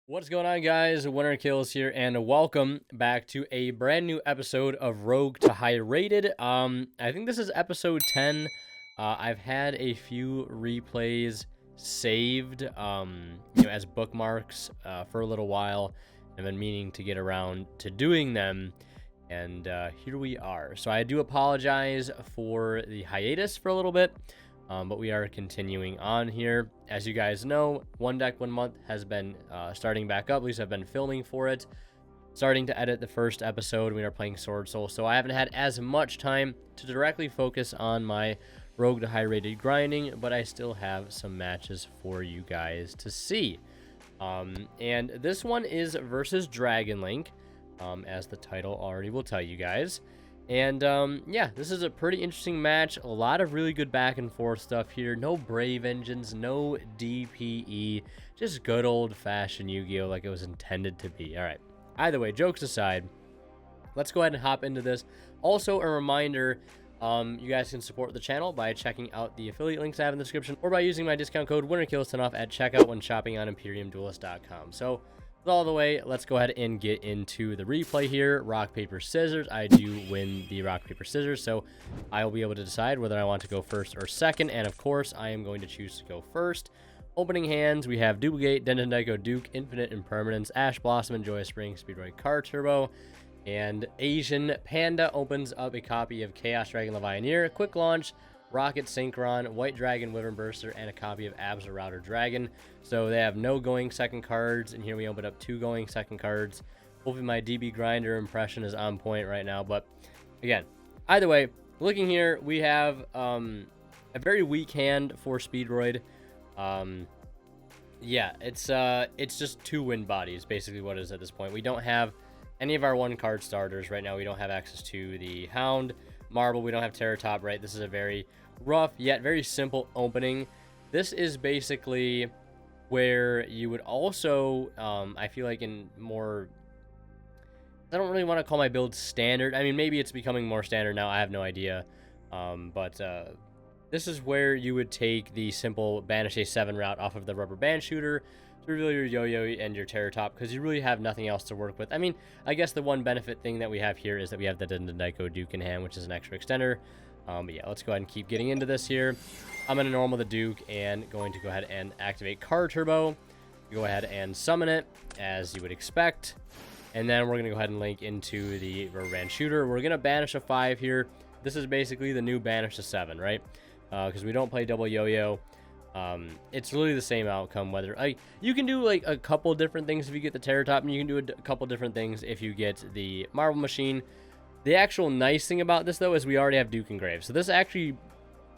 What's going on, guys? Winner Kills here, and welcome back to a brand new episode of Rogue to High Rated. I think this is episode 10. I've had a few replays saved, as bookmarks for a little while. I've been meaning to get around to doing them, and here we are. So I do apologize for the hiatus for a little bit. But we are continuing on here. As you guys know, One Deck 1 Month has been starting back up. At least I've been filming for it. Starting to edit the first episode. We are playing Sword Soul. So I haven't had as much time to directly focus on my Rogue to High Rated grinding. But I still have some matches for you guys to see. And this one is versus Dragon Link. As the title already will tell you guys. And, yeah, this is a pretty interesting match. A lot of really good back and forth stuff here. No Brave Engines, no DPE. Just good old-fashioned Yu-Gi-Oh! Like it was intended to be. All right. Either way, jokes aside, let's go ahead and hop into this. Also, a reminder, you guys can support the channel by checking out the affiliate links I have in the description or by using my discount code WinnerKills10 at checkout when shopping on ImperiumDuelist.com. So, all the way, let's go ahead and get into the replay here. Rock, paper, scissors. I do win the rock, paper, scissors, so I will be able to decide whether I want to go first or second, and of course, I am going to choose to go first. Opening hands, we have Duplicate, Dendendiko, Duke, Infinite Impermanence, Ash Blossom, and Joyous Spring, Speedroid Card Turbo, and Asian Panda opens up a copy of Chaos Dragon Levianeer, Quick Launch, Rocket Synchron, White Dragon Wyvern Burster, and a copy of Absa Router Dragon. So they have no going second cards, and here we open up 2 going second cards. Hopefully my DB Grinder impression is on point right now, but again, either way, looking here, we have a very weak hand for Speedroid. Yeah, it's just 2 win bodies, basically what it is at this point. We don't have any of our 1-card starters right now. We don't have access to the Hound, Marble, we don't have Terror Top, right? This is a very rough yet very simple opening. This is basically where you would also, I feel like in more, I don't really want to call my build standard. I mean, maybe it's becoming more standard now. I have no idea. But this is where you would take the simple Banish A7 route off of the Rubber Band Shooter to reveal your Yo-Yo and your Terror Top, because you really have nothing else to work with. I mean, I guess the one benefit thing that we have here is that we have the Dendendiko Duke in hand, which is an extra extender. But yeah, let's go ahead and keep getting into this here. I'm going to normal the Duke and going to go ahead and activate Card Turbo. Go ahead and summon it, as you would expect. And then we're going to go ahead and link into the Rubber Band Shooter. We're going to banish a 5 here. This is basically the new banish a 7, right? Because we don't play double Yo-Yo. It's really the same outcome. Whether you can do like a couple different things if you get the Terror Top, and you can do a couple different things if you get the Marble Machine. The actual nice thing about this, though, is we already have Duke Engraved. So this actually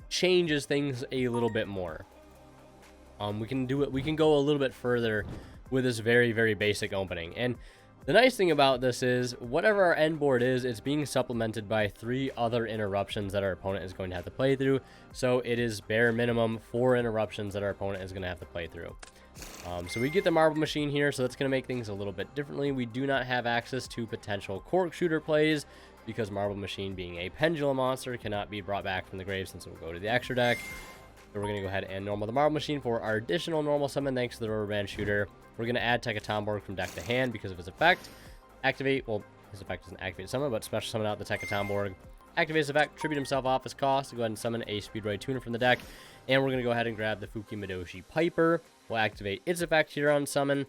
changes things a little bit more. We can do it. We can go a little bit further with this very, very basic opening. And the nice thing about this is whatever our end board is, it's being supplemented by 3 other interruptions that our opponent is going to have to play through. So it is bare minimum 4 interruptions that our opponent is going to have to play through. So we get the Marble Machine here, so that's going to make things a little bit differently. We do not have access to potential Cork Shooter plays, because Marble Machine, being a Pendulum monster, cannot be brought back from the grave since it will go to the extra deck. So we're going to go ahead and normal the Marble Machine for our additional normal summon thanks to the Rubber Band Shooter. We're going to add Tekatomborg from deck to hand because of his effect. Activate, well, his effect doesn't activate summon, but special summon out the Tekatomborg. Activate his effect, tribute himself off his cost to go ahead and summon a Speedroid Tuner from the deck. And we're going to go ahead and grab the Fuki Madoshi Piper. We'll activate its effect here on summon.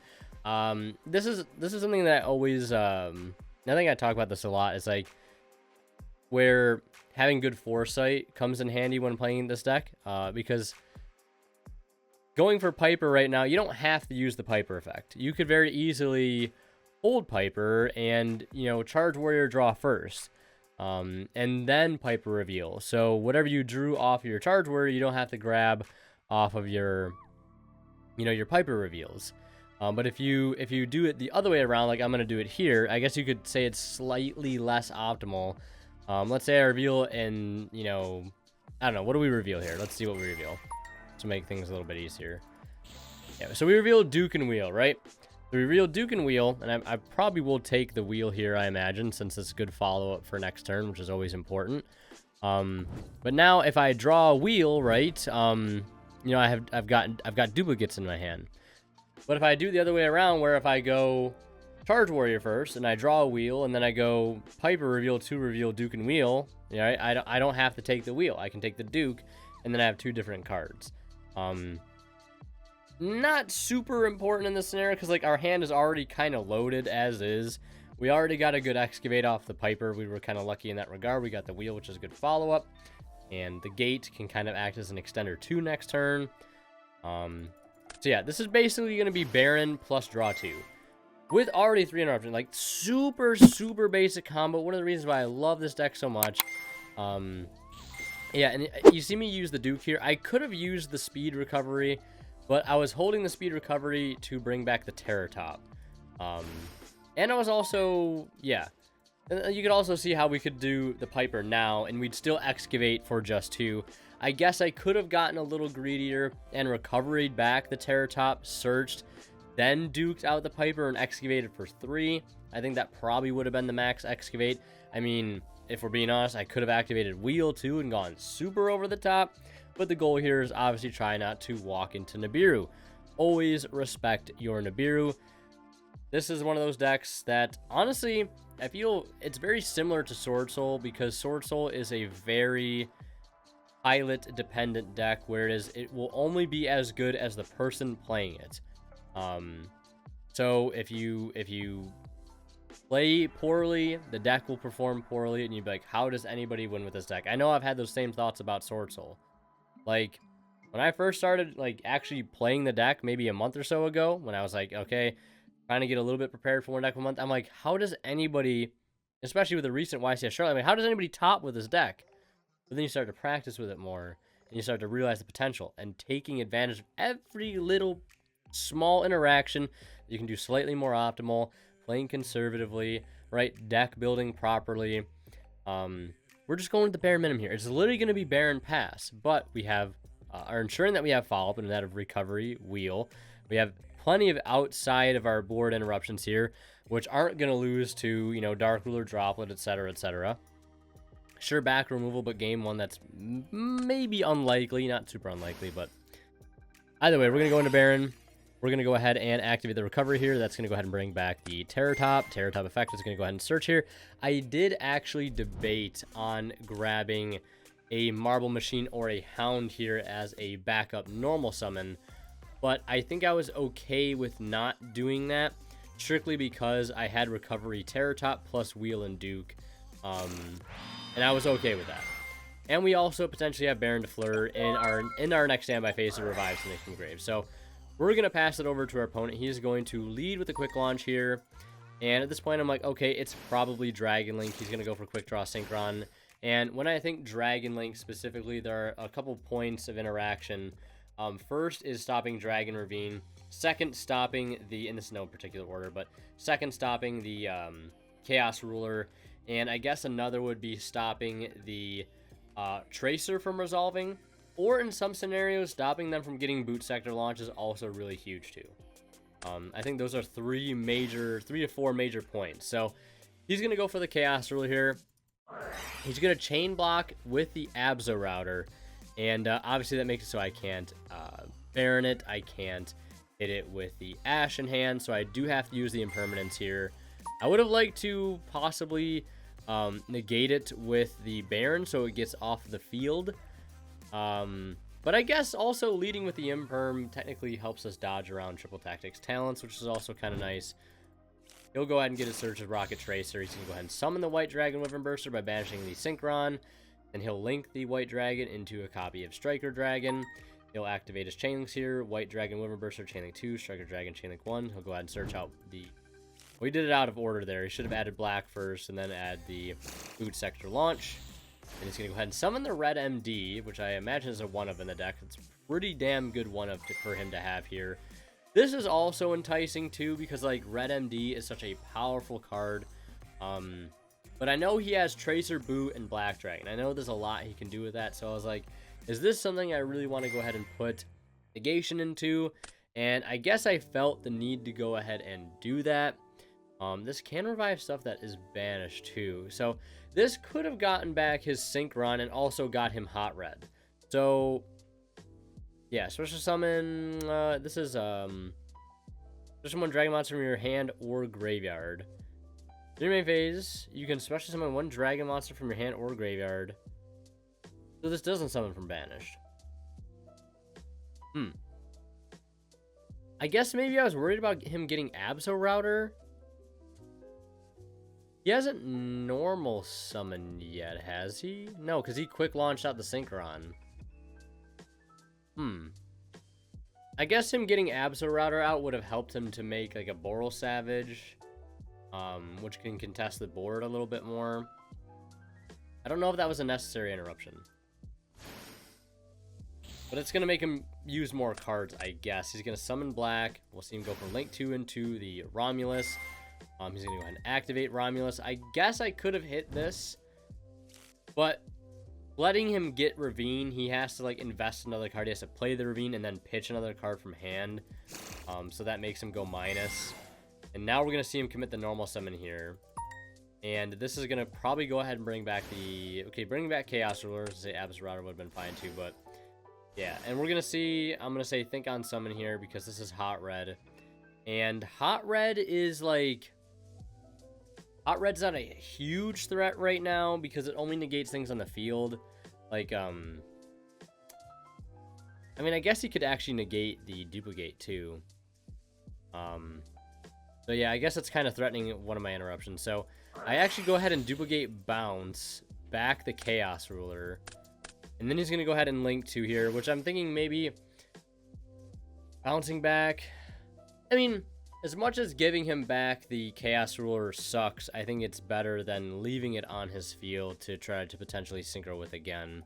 This is something that I always, I think I talk about this a lot. It's like, where having good foresight comes in handy when playing this deck, because going for Piper right now, you don't have to use the Piper effect. You could very easily hold Piper and, Charge Warrior draw first, and then Piper reveal. So whatever you drew off of your Charge Warrior, you don't have to grab off of your, your Piper reveals. But if you do it the other way around, like I'm going to do it here, I guess you could say it's slightly less optimal. Let's say I reveal and, I don't know, what do we reveal here? Let's see what we reveal to make things a little bit easier. Yeah, so we reveal Duke and Wheel, right? So we reveal Duke and Wheel, and I probably will take the Wheel here, I imagine, since it's a good follow-up for next turn, which is always important. But now if I draw a Wheel, right, I've got duplicates in my hand. But if I do the other way around, where if I go Charge Warrior first, and I draw a wheel, and then I go Piper, reveal 2, reveal Duke and Wheel, I don't have to take the wheel. I can take the Duke, and then I have 2 different cards. Not super important in this scenario, because like our hand is already kind of loaded as is. We already got a good Excavate off the Piper. We were kind of lucky in that regard. We got the wheel, which is a good follow-up. And the Gate can kind of act as an extender 2 next turn. So yeah, this is basically going to be Baron plus draw 2. With already 3 interruptions. Like, super, super basic combo. One of the reasons why I love this deck so much. Yeah, and you see me use the Duke here. I could have used the Speed Recovery, but I was holding the Speed Recovery to bring back the Terror Top. And I was also, yeah. You could also see how we could do the Piper now, and we'd still Excavate for just 2. I guess I could have gotten a little greedier and recovered back the Terror Top, searched, then duked out the Piper and excavated for 3. I think that probably would have been the max excavate. I mean, if we're being honest, I could have activated Wheel too and gone super over the top. But the goal here is obviously try not to walk into Nibiru. Always respect your Nibiru. This is one of those decks that, honestly, I feel it's very similar to Sword Soul, because Sword Soul is a very pilot-dependent deck, whereas it will only be as good as the person playing it. So if you play poorly, the deck will perform poorly, and you'd be like, how does anybody win with this deck? I know I've had those same thoughts about Sword Soul. Like, when I first started, like, actually playing the deck maybe a month or so ago, when I was like, okay, trying to get a little bit prepared for one deck a month, I'm like, how does anybody, especially with the recent YCS Charlotte, I mean, how does anybody top with this deck? But then you start to practice with it more, and you start to realize the potential, and taking advantage of every little small interaction you can do slightly more optimal, playing conservatively, right? Deck building properly. We're just going with the bare minimum here. It's literally going to be Baron Pass, but we have are ensuring that we have follow-up and that of recovery, wheel. We have plenty of outside of our board interruptions here, which aren't going to lose to, you know, Dark Ruler, Droplet, etc., etc. Sure, back removal, but game 1 that's maybe unlikely, not super unlikely, but either way, we're going to go into Baron. We're going to go ahead and activate the recovery here. That's going to go ahead and bring back the Terror Top. Terror Top effect is going to go ahead and search here. I did actually debate on grabbing a Marble Machine or a Hound here as a backup normal summon, but I think I was okay with not doing that, strictly because I had recovery Terror Top plus Wheel and Duke, and I was okay with that. And we also potentially have Baron de Fleur in our next standby phase to revive Snake from Grave. So we're going to pass it over to our opponent. He's going to lead with a quick launch here. And at this point, I'm like, okay, it's probably Dragon Link. He's going to go for quick draw Synchron. And when I think Dragon Link specifically, there are a couple points of interaction. First is stopping Dragon Ravine. Second, stopping the, in this is no particular order, but second, stopping the Chaos Ruler. And I guess another would be stopping the Tracer from resolving. Or in some scenarios, stopping them from getting boot sector launch is also really huge too. I think those are 3 to 4 major points. So he's going to go for the Chaos Ruler here. He's going to chain block with the Abzo Router. And obviously that makes it so I can't Baron it. I can't hit it with the Ash in hand. So I do have to use the Impermanence here. I would have liked to possibly negate it with the Baron so it gets off the field. But I guess also leading with the Imperm technically helps us dodge around Triple Tactics Talents, which is also kind of nice. He'll go ahead and get a search of Rocket Tracer. He's going to go ahead and summon the White Dragon Wyvern Burster by banishing the Synchron. And he'll link the White Dragon into a copy of Striker Dragon. He'll activate his Chainlinks here. White Dragon Wyvern Burster, Chainlink 2, Striker Dragon, Chainlink 1. He'll go ahead and search out the... Well, he did it out of order there. He should have added black first and then add the Boot Sector Launch. And he's going to go ahead and summon the Red MD, which I imagine is a 1-of in the deck. It's a pretty damn good 1-of for him to have here. This is also enticing too, because like Red MD is such a powerful card. But I know he has Tracer, Boot, and Black Dragon. I know there's a lot he can do with that. So I was like, is this something I really want to go ahead and put negation into? And I guess I felt the need to go ahead and do that. This can revive stuff that is banished too. So this could have gotten back his Synchron and also got him Hot Red. So yeah, special summon. This is Special summon Dragon Monster from your hand or graveyard. During main phase, you can special summon one Dragon Monster from your hand or graveyard. So this doesn't summon from banished. I guess maybe I was worried about him getting Abso Router. He hasn't normal summoned yet, has he? No, because he quick launched out the Synchron. I guess him getting Abso Router out would have helped him to make like a Boral Savage, which can contest the board a little bit more. I don't know if that was a necessary interruption. But it's going to make him use more cards, I guess. He's going to summon black. We'll see him go from Link 2 into the Romulus. He's going to go ahead and activate Romulus. I guess I could have hit this. But letting him get Ravine, he has to like invest another card. He has to play the Ravine and then pitch another card from hand. So that makes him go minus. And now we're going to see him commit the normal summon here. And this is going to probably go ahead and bring back the... Okay, bringing back Chaos Ruler. To say Abs Router would have been fine too, but... Yeah, and we're going to see... I'm going to say think on summon here because this is Hot Red. And Hot Red is like... Hot Red's not a huge threat right now because it only negates things on the field. Like, I mean, I guess he could actually negate the duplicate too. So yeah, I guess it's kind of threatening one of my interruptions. So I actually go ahead and duplicate bounce back the Chaos Ruler. And then he's going to go ahead and link to here, which I'm thinking maybe bouncing back. I mean, as much as giving him back the Chaos Ruler sucks, I think it's better than leaving it on his field to try to potentially synchro with again.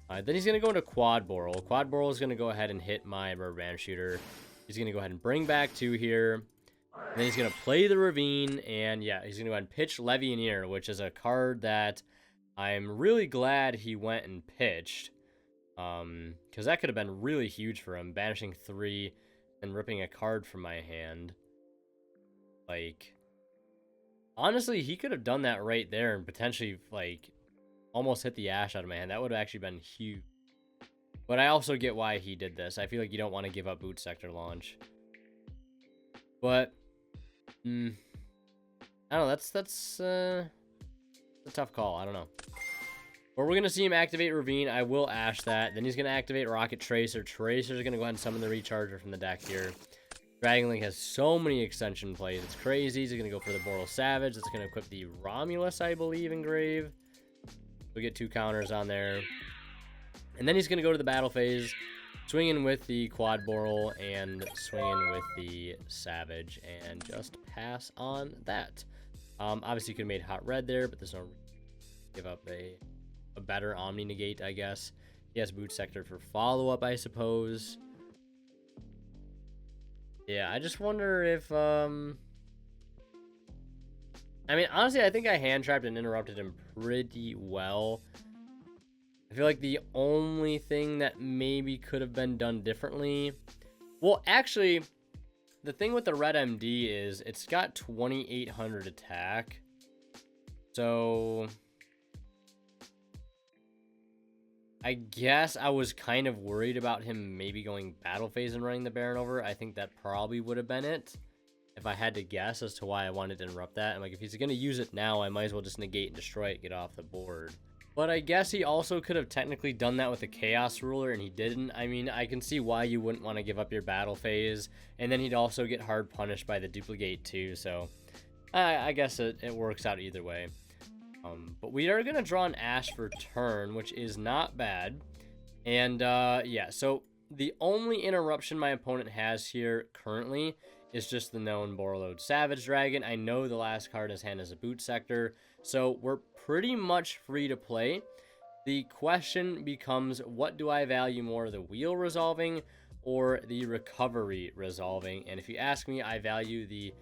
Then he's going to go into Quad Boral. Quad Boral is going to go ahead and hit my Rubber Band Shooter. He's going to go ahead and bring back 2 here. And then he's going to play the Ravine. And yeah, he's going to go ahead and pitch Levianeer, which is a card that I'm really glad he went and pitched. Because that could have been really huge for him. Banishing 3 and ripping a card from my hand. Like, honestly, he could have done that right there and potentially, like, almost hit the ash out of my hand. That would have actually been huge. But I also get why he did this. I feel like you don't want to give up Boot Sector launch. But, I don't know. That's a tough call. I don't know. But we're going to see him activate Ravine. I will ash that. Then he's going to activate Rocket Tracer. Tracer's going to go ahead and summon the Recharger from the deck here. Dragon Link has so many extension plays. It's crazy. He's going to go for the Boral Savage. That's going to equip the Romulus, I believe, engrave. We'll get 2 counters on there. And then he's going to go to the battle phase, swinging with the Quad Boral and swinging with the Savage, and just pass on that. Obviously, you could have made Hot Red there, but there's no give up a better Omni Negate, I guess. He has Boot Sector for follow-up, I suppose. Yeah, I just wonder if... I mean, honestly, I think I hand-trapped and interrupted him pretty well. I feel like the only thing that maybe could have been done differently... Well, actually, the thing with the Red MD is it's got 2,800 attack. So... I guess I was kind of worried about him maybe going battle phase and running the Baron over. I think that probably would have been it. If I had to guess as to why I wanted to interrupt that. I'm like, if he's going to use it now, I might as well just negate and destroy it, get off the board. But I guess he also could have technically done that with the Chaos Ruler, and he didn't. I mean, I can see why you wouldn't want to give up your battle phase. And then he'd also get hard punished by the duplicate too. So I guess it works out either way. But we are going to draw an Ash for turn, which is not bad. And yeah, so the only interruption my opponent has here currently is just the known Borreload Savage Dragon. I know the last card in his hand is a Boot Sector, so we're pretty much free to play. The question becomes, what do I value more, the wheel resolving or the recovery resolving? And if you ask me, I value the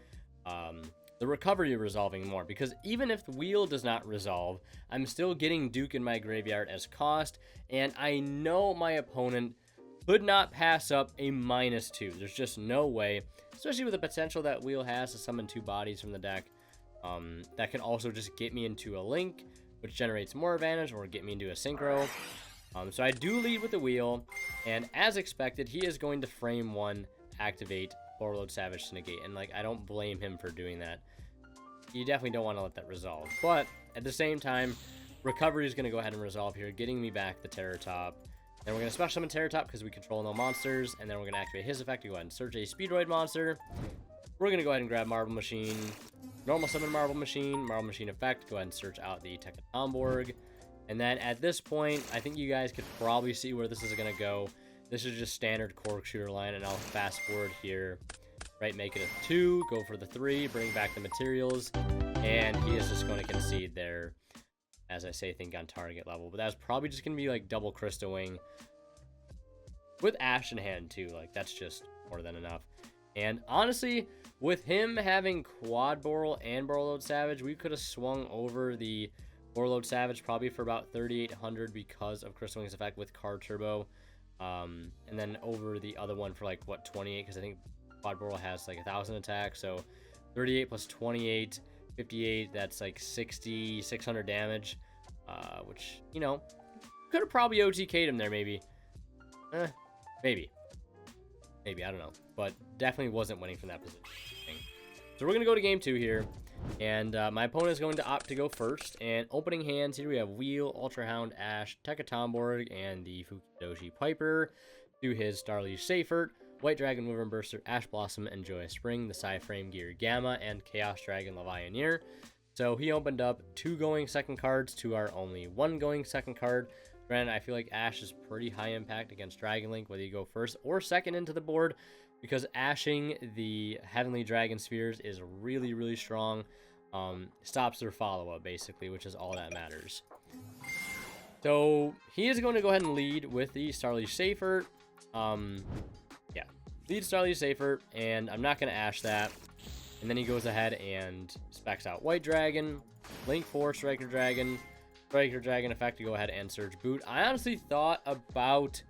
recovery resolving more, because even if the wheel does not resolve, I'm still getting Duke in my graveyard as cost, and I know my opponent could not pass up a -2. There's just no way, especially with the potential that wheel has to summon 2 bodies from the deck. That can also just get me into a link, which generates more advantage, or get me into a synchro. So I do lead with the wheel, and as expected, he is going to frame 1, activate Borderload Savage to negate, and like I don't blame him for doing that. You definitely don't want to let that resolve, but at the same time, Recovery is going to go ahead and resolve here, getting me back the Terror Top. Then we're going to special summon Terror Top because we control no monsters, and then we're going to activate his effect to go ahead and search a Speedroid monster. We're going to go ahead and grab Marble Machine, normal summon Marble Machine effect, go ahead and search out the Tekatomborg. And then at this point, I think you guys could probably see where this is going to go. This is just standard Cork Shooter line, and I'll fast forward here. Right, make it a 2, go for the 3, bring back the materials, and he is just going to concede there. As I say, think on target level. But that's probably just going to be like double Crystal Wing. With Ash in hand too. Like, that's just more than enough. And honestly, with him having Quad Boral and Borderload Savage, we could have swung over the Borderload Savage probably for about 3,800 because of Crystal Wing's effect with Card Turbo. And then over the other one for like, what, 28? Because I think Quad Boral has like 1,000 attack. So 38 plus 28... 58, that's like 600 damage, which, you know, could have probably OTK'd him there, maybe. Maybe, I don't know, but definitely wasn't winning from that position. So we're going to go to game 2 here, and my opponent is going to opt to go first, and opening hands, here we have Wheel, Ultra Hound, Ash, Tekatomborg, and the Fukidoshi Piper, to his Starleaf Seifert, White Dragon, Wyvern Burster, Ash Blossom, and Joyous Spring, the Psyframe Gear Gamma, and Chaos Dragon Levianeer. So he opened up 2 going second cards to our only 1 going second card. Granted, I feel like Ash is pretty high impact against Dragon Link, whether you go first or second into the board, because ashing the Heavenly Dragon Spheres is really, really strong. Stops their follow-up, basically, which is all that matters. So he is going to go ahead and lead with the Starleaf Seifert. Lead Starleaf Seifert, and I'm not going to ash that. And then he goes ahead and specs out White Dragon, Link 4, Striker Dragon effect to go ahead and Surge Boot. I honestly thought about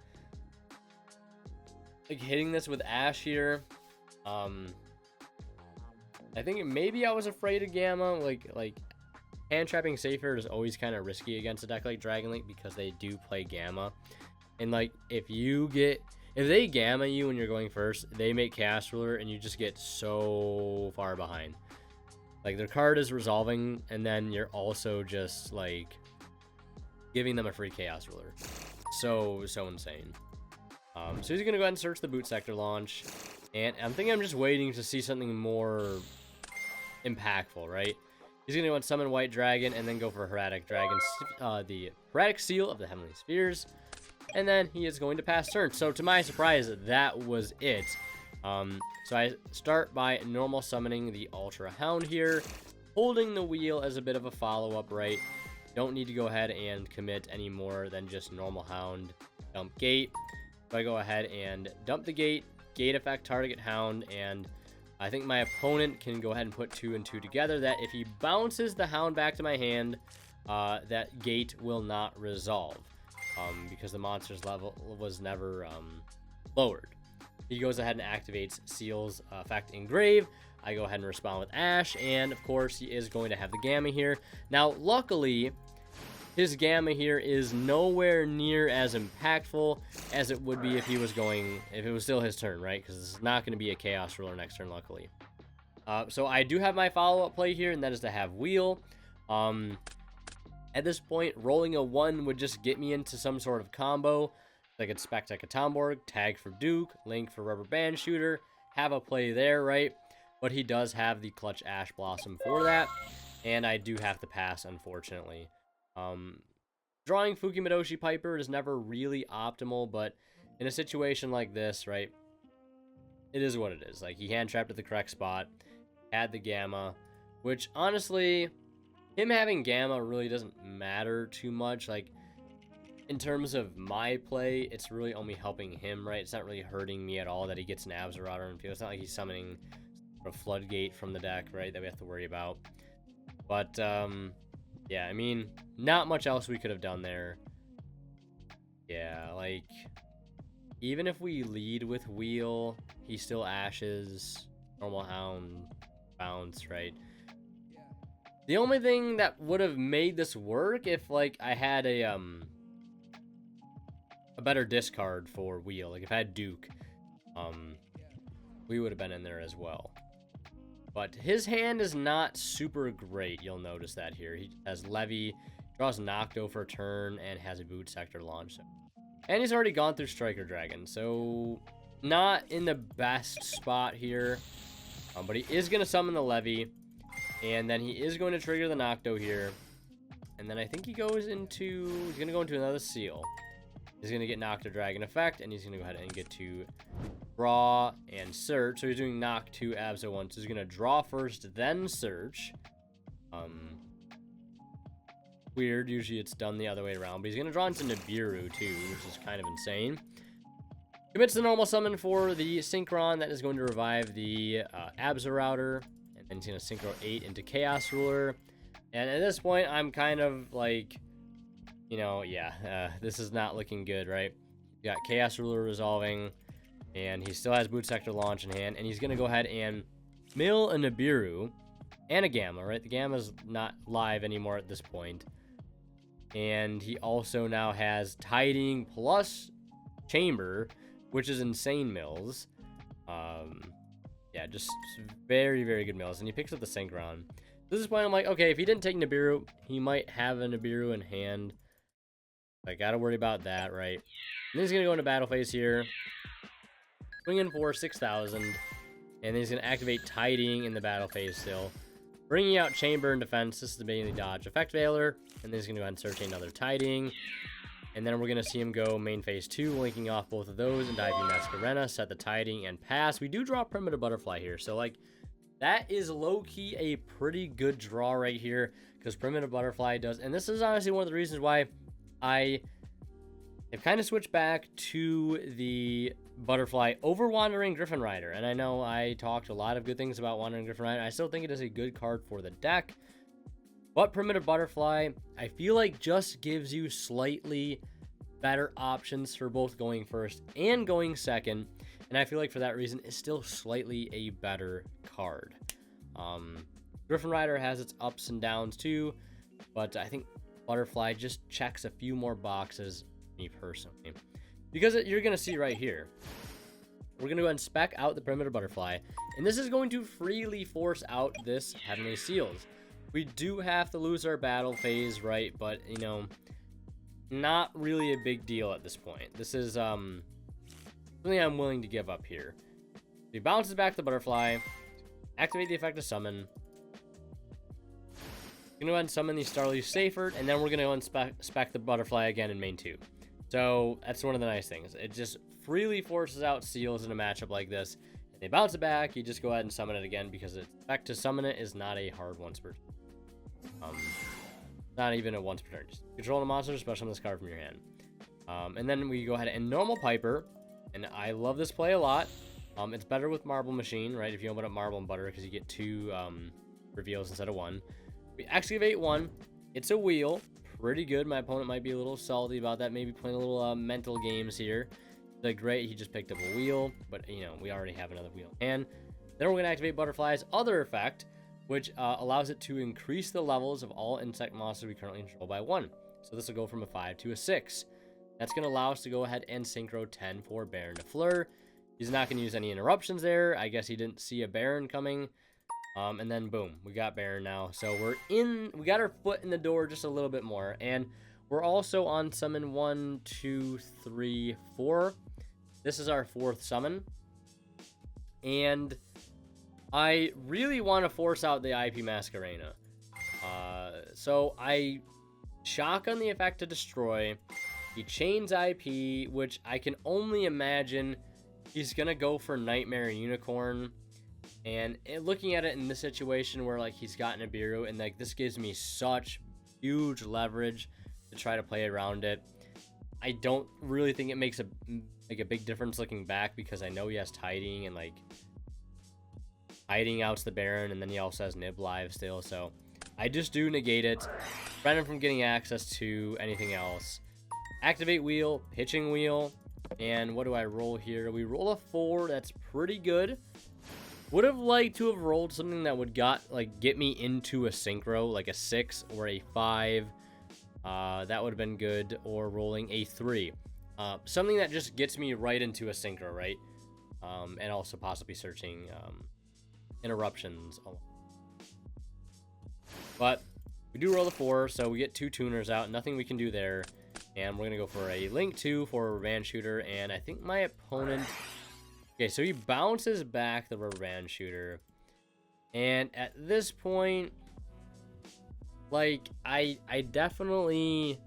like hitting this with Ash here. I think maybe I was afraid of Gamma. Like hand trapping Seifert is always kind of risky against a deck like Dragon Link because they do play Gamma. And like if they Gamma you when you're going first, they make Chaos Ruler, and you just get so far behind. Like, their card is resolving, and then you're also just, like, giving them a free Chaos Ruler. So insane. So he's going to go ahead and search the Boot Sector launch, and I'm thinking I'm just waiting to see something more impactful, right? He's going to go and summon White Dragon, and then go for Hermetic Dragon, the Hermetic Seal of the Heavenly Spheres. And then he is going to pass turn. So to my surprise, that was it. So I start by normal summoning the Ultra Hound here, holding the Wheel as a bit of a follow-up, right? Don't need to go ahead and commit any more than just normal Hound, dump Gate. So I go ahead and dump the Gate effect, target Hound, and I think my opponent can go ahead and put 2 and 2 together, that if he bounces the Hound back to my hand, that Gate will not resolve. Because the monster's level was never lowered. He goes ahead and activates Seal's effect Engrave. I go ahead and respond with Ash, and of course he is going to have the Gamma here. Now, luckily, his Gamma here is nowhere near as impactful as it would be if it was still his turn, right? Because this is not going to be a Chaos Ruler next turn, luckily. So I do have my follow-up play here, and that is to have Wheel. At this point, rolling a 1 would just get me into some sort of combo. I could spec Tekatomborg, tag for Duke, Link for Rubber Band Shooter, have a play there, right? But he does have the Clutch Ash Blossom for that, and I do have to pass, unfortunately. Drawing Fukidoshi Piper is never really optimal, but in a situation like this, right, it is what it is. Like, he hand trapped at the correct spot, had the Gamma, which honestly, him having Gamma really doesn't matter too much. Like, in terms of my play, it's really only helping him, right? It's not really hurting me at all that he gets an Abzerada and it's not like he's summoning a Floodgate from the deck, right, that we have to worry about. But, yeah, I mean, not much else we could have done there. Yeah, like, even if we lead with Wheel, he still ashes, normal Hound, bounce, right? The only thing that would have made this work if, like, I had a better discard for Wheel, like if I had Duke, we would have been in there as well. But his hand is not super great. You'll notice that here. He has Levy, draws Nocto for a turn, and has a Boot Sector launch. And he's already gone through Striker Dragon, so not in the best spot here. But he is going to summon the Levy, and then he is going to trigger the Nocto here. And then I think he's going to go into another Seal. He's going to get Nocto Dragon effect, and he's going to go ahead and get to draw and search. So he's doing Knock 2, Abso 1. So he's going to draw first, then search. Weird. Usually it's done the other way around. But he's going to draw into Nibiru, too, which is kind of insane. Commits the normal summon for the Synchron. That is going to revive the Abso Router. And then he's going to Synchro 8 into Chaos Ruler. And at this point, I'm kind of like, you know, this is not looking good, right? You got Chaos Ruler resolving, and he still has Boot Sector launch in hand, and he's going to go ahead and mill a Nibiru and a Gamma, right? The Gamma's not live anymore at this point. And he also now has Tiding plus Chamber, which is insane mills. Yeah, just very, very good mills. And he picks up the Synchron. At this point, I'm like, okay, if he didn't take Nibiru, he might have a Nibiru in hand. I gotta worry about that, right? And then he's gonna go into battle phase here. Swinging for 6,000. And then he's gonna activate Tiding in the battle phase still. Bringing out Chamber and Defense. This is the mainly dodge effect Veiler. And then he's gonna go ahead and search another Tiding. And then we're gonna see him go main phase 2, linking off both of those into IP Masquerena, set the Tiding, and pass. We do draw Primitive Butterfly here, so like that is low-key a pretty good draw right here, because Primitive Butterfly does, and this is honestly one of the reasons why I have kind of switched back to the Butterfly over Wandering Griffin Rider. And I know I talked a lot of good things about Wandering Griffin Rider. I still think it is a good card for the deck. But Primitive Butterfly, I feel like just gives you slightly better options for both going first and going second. And I feel like for that reason, it's still slightly a better card. Griffin Rider has its ups and downs too, but I think Butterfly just checks a few more boxes, me personally. Because you're going to see right here, we're going to go and spec out the Primitive Butterfly, and this is going to freely force out this Heavenly Seals. We do have to lose our battle phase, right? But, you know, not really a big deal at this point. This is something I'm willing to give up here. He bounces back the Butterfly, activate the effect of Summon. We're going to go ahead and summon the Starleaf Seyfert, and then we're going to go and spec the Butterfly again in main 2. So that's one of the nice things. It just freely forces out Seals in a matchup like this. If they bounce it back, you just go ahead and summon it again, because the effect to summon it is not a hard once per turn. Not even a once per turn. Just control the monster, special summon this card from your hand. And then we go ahead and normal Piper, and I love this play a lot. It's better with Marble Machine, right? If you open up Marble and Butter, because you get 2 reveals instead of 1. We excavate 1. It's a wheel. Pretty good. My opponent might be a little salty about that. Maybe playing a little mental games here. Like, great, he just picked up a wheel, but, you know, we already have another wheel. And then we're going to activate Butterfly's other effect, which allows it to increase the levels of all insect monsters we currently control by 1. So this will go from a 5 to a 6. That's going to allow us to go ahead and Synchro 10 for Baron de Fleur. He's not going to use any interruptions there. I guess he didn't see a Baron coming. And then boom, we got Baron now. So we got our foot in the door just a little bit more. And we're also on summon 1, 2, 3, 4. This is our 4th summon. And I really want to force out the IP Masquerena. So I shotgun the effect to destroy. He chains IP, which I can only imagine he's going to go for Nightmare Unicorn. And looking at it in this situation where, like, he's got Nibiru, and, like, this gives me such huge leverage to try to play around it. I don't really think it makes a big difference looking back, because I know he has Tiding, and, like, Tiding outs the Baron, and then he also has Nib live still, so I just do negate it, prevent him from getting access to anything else. Activate wheel, pitching wheel, and what do I roll here? We roll a 4, that's pretty good. Would have liked to have rolled something that would get me into a synchro, like a 6 or a 5. That would have been good. Or rolling a 3. Something that just gets me right into a synchro, right? and also possibly searching interruptions. But we do roll the 4, so we get 2 tuners out. Nothing we can do there. And we're going to go for a Link 2 for a rubber band shooter. And I think my opponent... Okay, so he bounces back the rubber band shooter. And at this point, like, I definitely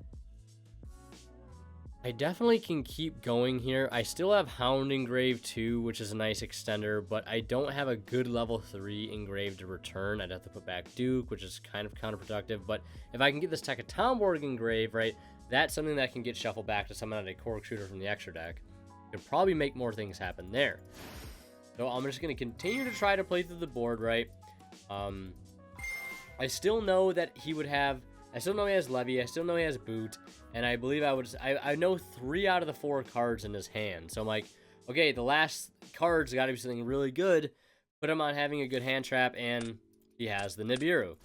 can keep going here. I still have Hound engraved too, which is a nice extender, but I don't have a good level 3 engraved to return. I'd have to put back Duke, which is kind of counterproductive. But if I can get this Tekka Tomborg engraved, right, that's something that can get shuffled back to summon out a Cork Shooter from the extra deck. Could probably make more things happen there. So I'm just going to continue to try to play through the board, right? I still know that he would have... I still know he has Levy. I still know he has Boot. And I believe I know 3 out of the 4 cards in his hand. So I'm like, okay, the last card's got to be something really good. Put him on having a good hand trap, and he has the Nibiru.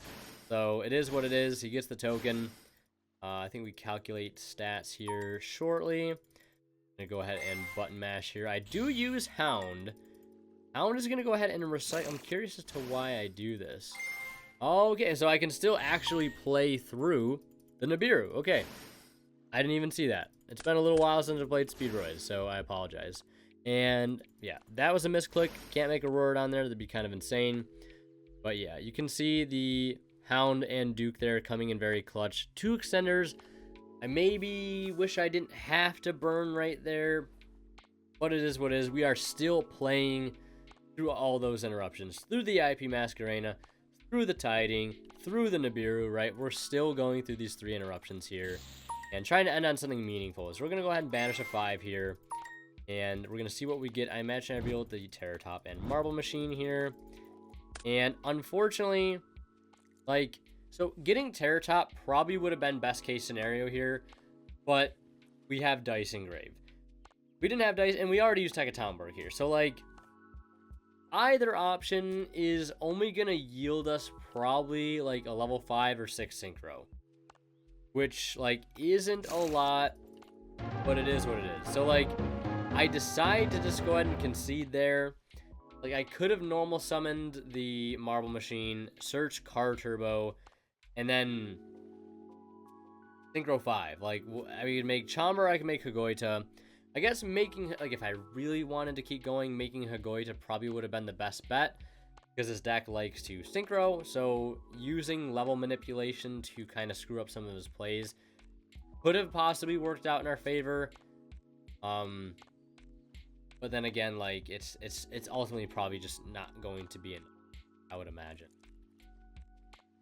So it is what it is. He gets the token. I think we calculate stats here shortly. I'm going to go ahead and button mash here. I do use Hound. Hound is going to go ahead and recite. I'm curious as to why I do this. Okay, so I can still actually play through the Nibiru. Okay. I didn't even see that. It's been a little while since I played Speedroids, so I apologize. And, yeah, that was a misclick. Can't make a roar down there. That'd be kind of insane. But, yeah, you can see the Hound and Duke there coming in very clutch. 2 extenders. I maybe wish I didn't have to burn right there. But it is what it is. We are still playing through all those interruptions. Through the IP Masquerena, through the Tiding, through the Nibiru, right? We're still going through these 3 interruptions here. And trying to end on something meaningful. So we're going to go ahead and banish a 5 here. And we're going to see what we get. I imagine I'd be able to the Terror Top and Marble Machine here. And unfortunately, like, so getting Terror Top probably would have been best case scenario here. But we have Dice engraved. We didn't have Dice, and we already used Tekka Tomborg here. So, like, either option is only going to yield us probably, like, a level 5 or 6 Synchro. Which, like, isn't a lot, but it is what it is. So, like, I decide to just go ahead and concede there. Like, I could have normal summoned the Marble Machine, search Car Turbo, and then Synchro 5. Like, I could make Chamber, I could make Hagoita. I guess making, like, if I really wanted to keep going, making Hagoita probably would have been the best bet. Because his deck likes to synchro, so using level manipulation to kind of screw up some of his plays could have possibly worked out in our favor. But then again, like, it's ultimately probably just not going to be enough, I would imagine.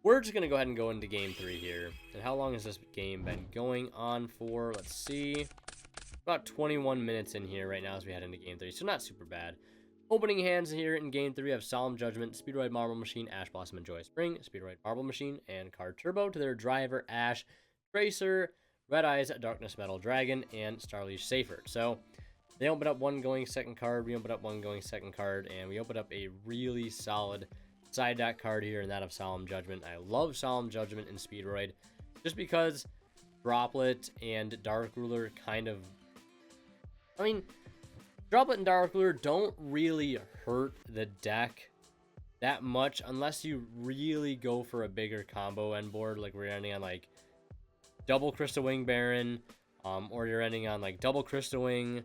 We're just gonna go ahead and go into game 3 here. And how long has this game been going on for? Let's see. About 21 minutes in here right now as we head into game 3, so not super bad. Opening hands here in game 3 have Solemn Judgment, Speedroid Marble Machine, Ash Blossom, and Joyous Spring, Speedroid Marble Machine, and Card Turbo to their driver, Ash, Tracer, Red Eyes, Darkness Metal Dragon, and Starliege Safer. So they open up 1 going second card, we open up 1 going second card, and we open up a really solid side deck card here, and that of Solemn Judgment. I love Solemn Judgment in Speedroid, just because Droplet and Dark Ruler kind of... I mean... Droplet and Dark Ruler don't really hurt the deck that much unless you really go for a bigger combo end board, like we're ending on like double Crystal Wing Baron, or you're ending on like double Crystal Wing,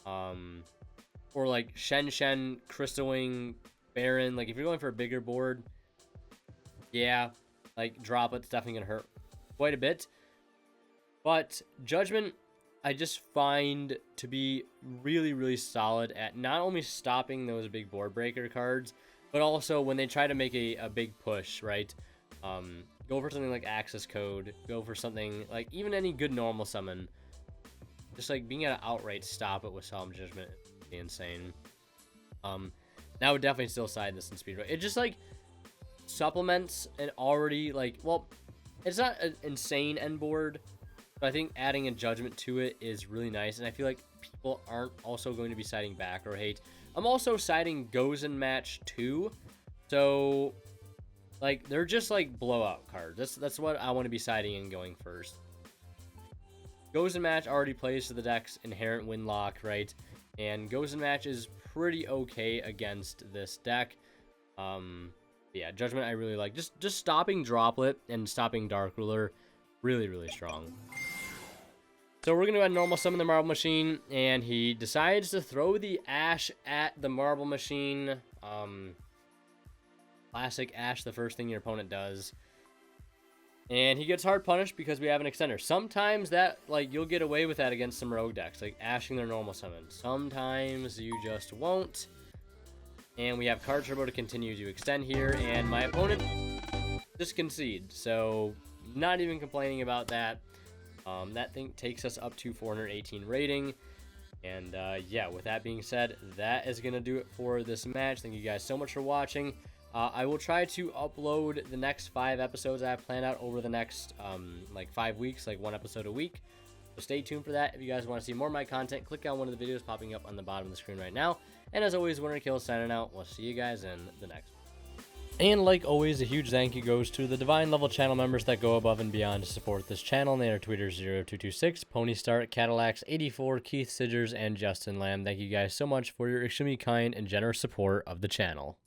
or like Shen Crystal Wing Baron. Like if you're going for a bigger board, yeah, like Droplet's definitely gonna hurt quite a bit. But Judgment, I just find to be really, really solid at not only stopping those big board breaker cards, but also when they try to make a big push, right? Go for something like Access Code, go for something like even any good normal summon. Just like being able to outright stop it with Solemn Judgment would be insane. That would definitely still side this in Speedroid. It just like supplements an already like, well, it's not an insane end board. But I think adding a Judgment to it is really nice, and I feel like people aren't also going to be siding back or hate. I'm also siding Goes in Match too, so like they're just like blowout cards. That's what I want to be siding and going first. Goes in Match already plays to the deck's inherent win lock, right? And Goes in Match is pretty okay against this deck. Yeah, Judgment I really like. Just stopping Droplet and stopping Dark Ruler, really strong. So we're going to go ahead and normal summon the Marble Machine, and he decides to throw the Ash at the Marble Machine. Classic Ash, the first thing your opponent does. And he gets hard punished because we have an extender. Sometimes that, like, you'll get away with that against some rogue decks, like ashing their normal summon. Sometimes you just won't. And we have card turbo to continue to extend here, and my opponent just concedes. So not even complaining about that. That thing takes us up to 418 rating. And yeah, with that being said, that is going to do it for this match. Thank you guys so much for watching. I will try to upload the next 5 episodes I have planned out over the next like 5 weeks, like 1 episode a week. So stay tuned for that. If you guys want to see more of my content, click on one of the videos popping up on the bottom of the screen right now. And as always, Winner Kill signing out. We'll see you guys in the next one. And like always, a huge thank you goes to the Divine level channel members that go above and beyond to support this channel. And they are Tweeters0226, Ponystart, Cadillacs84, Keith Sidgers, and Justin Lamb. Thank you guys so much for your extremely kind and generous support of the channel.